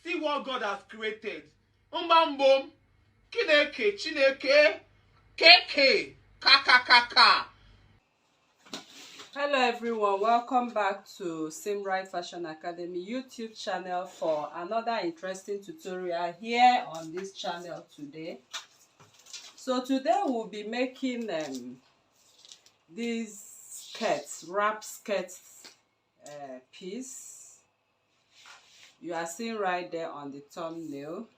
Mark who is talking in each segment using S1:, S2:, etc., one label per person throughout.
S1: See what God has created. Mbambom, Kineke, Chineke, Keke, Kakakaka.
S2: Hello everyone, welcome back to Simright Fashion Academy YouTube channel for another interesting tutorial here on this channel today. So today we'll be making these skirts, wrap skirts piece. You are seeing right there on the thumbnail.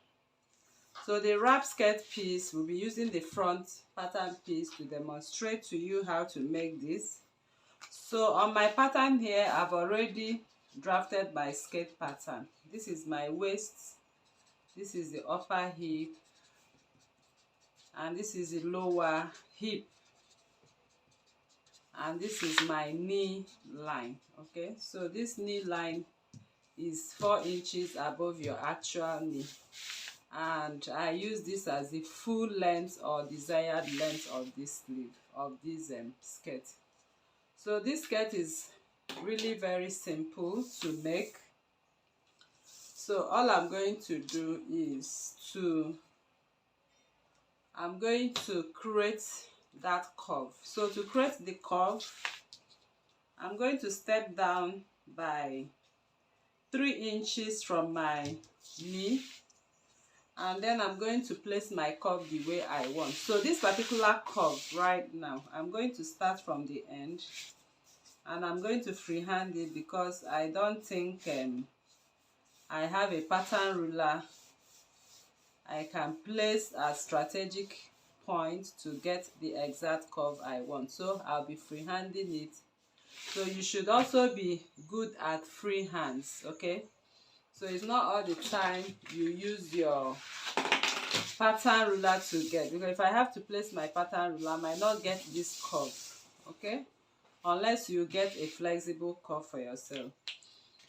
S2: So the wrap skirt piece, we'll be using the front pattern piece to demonstrate to you how to make this. So on my pattern here, I've already drafted my skirt pattern. This is my waist, this is the upper hip, and this is the lower hip, and this is my knee line. Okay, so this knee line is 4 inches above your actual knee, and I use this as the full length or desired length of this sleeve of this skirt. So this skirt is really very simple to make. So all I'm going to do is I'm going to create that curve. So to create the curve, I'm going to step down by 3 inches from my knee, and then I'm going to place my curve the way I want. So this particular curve right now, I'm going to start from the end, and I'm going to freehand it because I don't think I have a pattern ruler I can place a strategic point to get the exact curve I want. So I'll be freehanding it. So you should also be good at free hands, okay? So it's not all the time you use your pattern ruler to get, because if I have to place my pattern ruler, I might not get this curve, okay? Unless you get a flexible curve for yourself.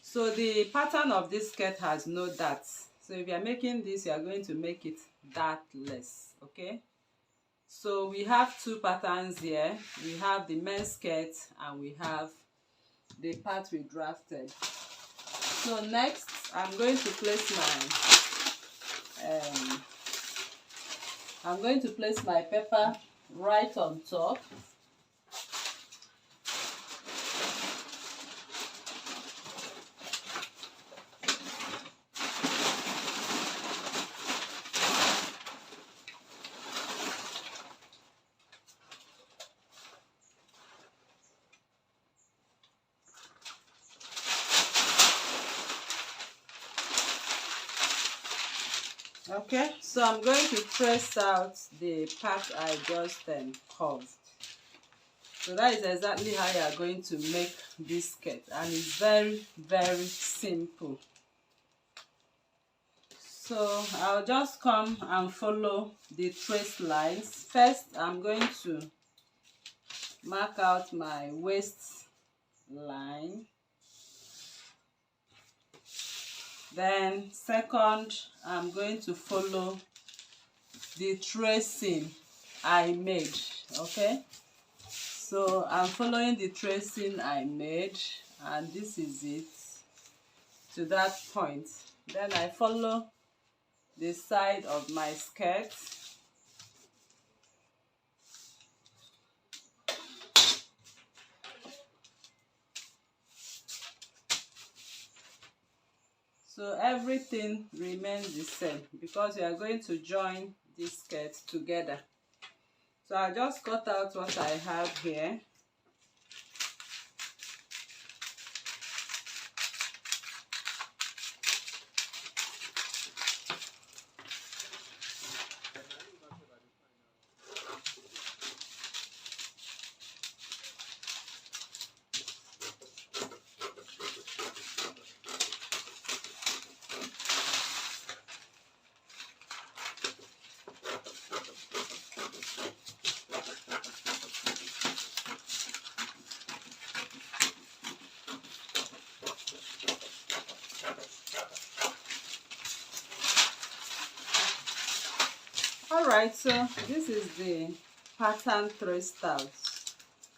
S2: So the pattern of this skirt has no darts. So if you are making this, you are going to make it dartless, okay? So we have 2 patterns here. We have the men's skirt and we have the part we drafted. So next, I'm going to place my pepper right on top. Okay, so I'm going to trace out the part I just curved. So that is exactly how you are going to make this skirt, and it's very, very simple. So I'll just come and follow the trace lines. First, I'm going to mark out my waist line. Then second, I'm going to follow the tracing I made, okay? So I'm following the tracing I made, and this is it to that point. Then I follow the side of my skirt. So everything remains the same because we are going to join this skirt together. So I just cut out what I have here. Alright, so this is the pattern traced out.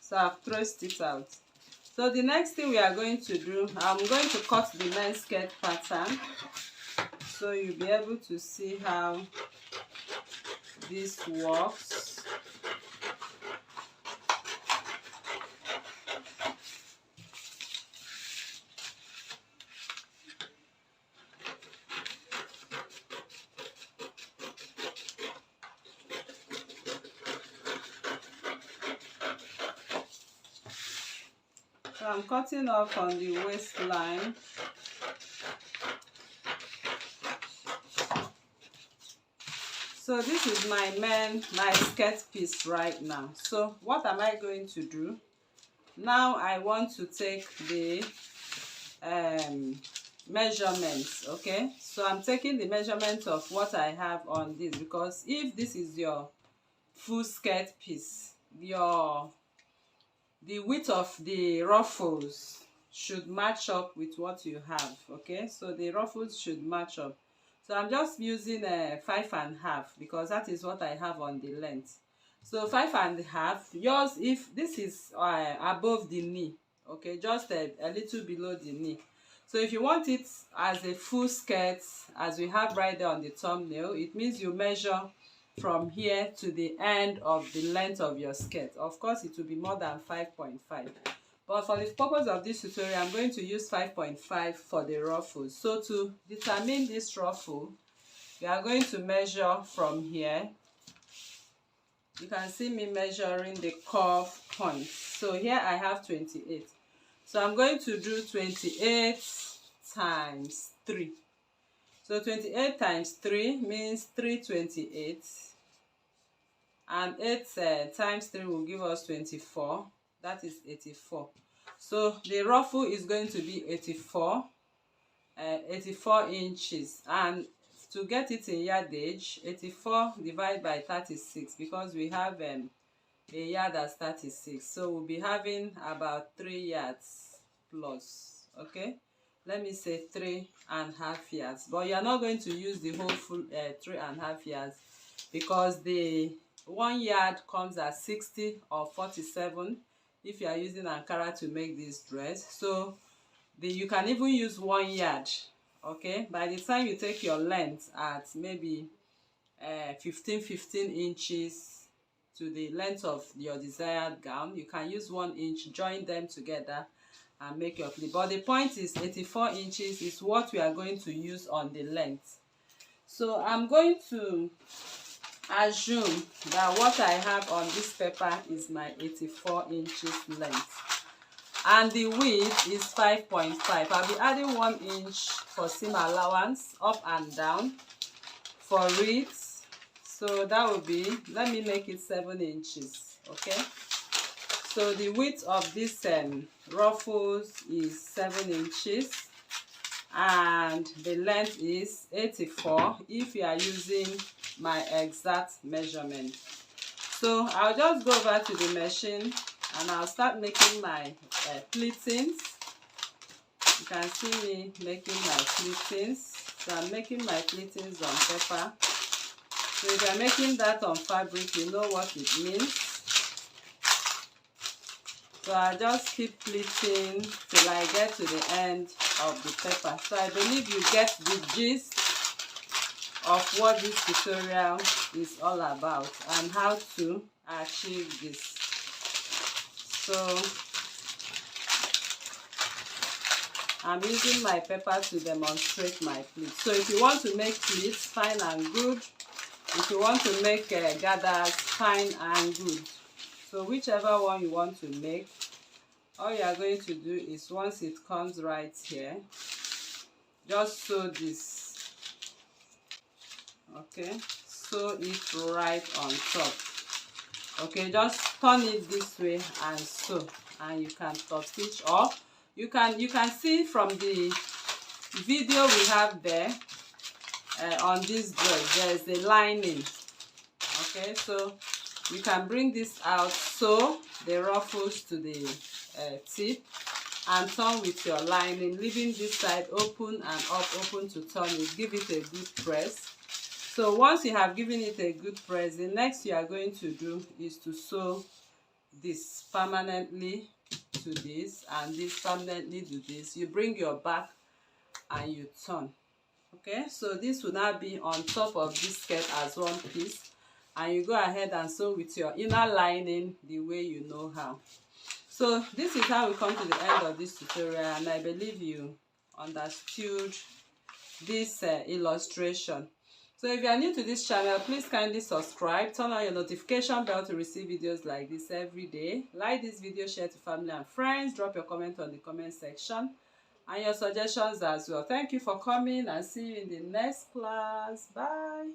S2: So I've traced it out. So the next thing we are going to do, I'm going to cut the men's skirt pattern. so you'll be able to see how this works. So I'm cutting off on the waistline. So this is my skirt piece right now. So what am I going to do? Now I want to take the measurements. Okay, so I'm taking the measurement of what I have on this, because if this is your full skirt piece, the width of the ruffles should match up with what you have. Okay, so the ruffles should match up. So I'm just using 5.5 because that is what I have on the length. So 5.5. Yours, if this is above the knee, okay, just a little below the knee. So if you want it as a full skirt, as we have right there on the thumbnail, it means you measure from here to the end of the length of your skirt. Of course, it will be more than 5.5. But for the purpose of this tutorial, I'm going to use 5.5 for the ruffles. So to determine this ruffle, we are going to measure from here. You can see me measuring the curve point. So here I have 28. So I'm going to do 28 times 3. So 28 times 3 means 328. And 8 times 3 will give us 24. That is 84. So the ruffle is going to be 84 inches. And to get it in yardage, 84 divided by 36, because we have a yard that's 36. So we'll be having about 3 yards plus. Okay, let me say 3.5 yards. But you're not going to use the whole full 3.5 yards, because the 1 yard comes at 60 or 47 if you are using Ankara to make this dress. So you can even use 1 yard. Okay, by the time you take your length at maybe 15 inches to the length of your desired gown, you can use 1 inch, join them together and make your pleat. But the point is 84 inches is what we are going to use on the length. So I'm going to assume that what I have on this paper is my 84 inches length, and the width is 5.5. I'll be adding 1 inch for seam allowance up and down for it. So that will be, let me make it 7 inches. Okay, so the width of this ruffles is 7 inches, and the length is 84 if you are using my exact measurement. So I'll just go over to the machine and I'll start making my pleatings. You can see me making my pleatings. So I'm making my pleatings on paper. So if you're making that on fabric, you know what it means. So I just keep pleating till I get to the end of the paper. So I believe you get the gist of what this tutorial is all about and how to achieve this. So I'm using my paper to demonstrate my pleats. So if you want to make pleats, fine and good. If you want to make gathers, fine and good. So whichever one you want to make, all you are going to do is, once it comes right here, just sew this. Okay, sew it right on top. Okay, just turn it this way and sew, and you can top stitch, or you can see from the video we have there on this dress, there is a lining. Okay, so you can bring this out, sew the ruffles to the tip, and turn with your lining, leaving this side open and up, open to turn it. Give it a good press. So once you have given it a good press, the next you are going to do is to sew this permanently to this, and this permanently to this. You bring your back and you turn. Okay, so this will now be on top of this skirt as one piece, and you go ahead and sew with your inner lining the way you know how. So this is how we come to the end of this tutorial, and I believe you understood this illustration. So if you are new to this channel, please kindly subscribe, turn on your notification bell to receive videos like this every day. Like this video, share to family and friends, drop your comment on the comment section and your suggestions as well. Thank you for coming, and see you in the next class. Bye.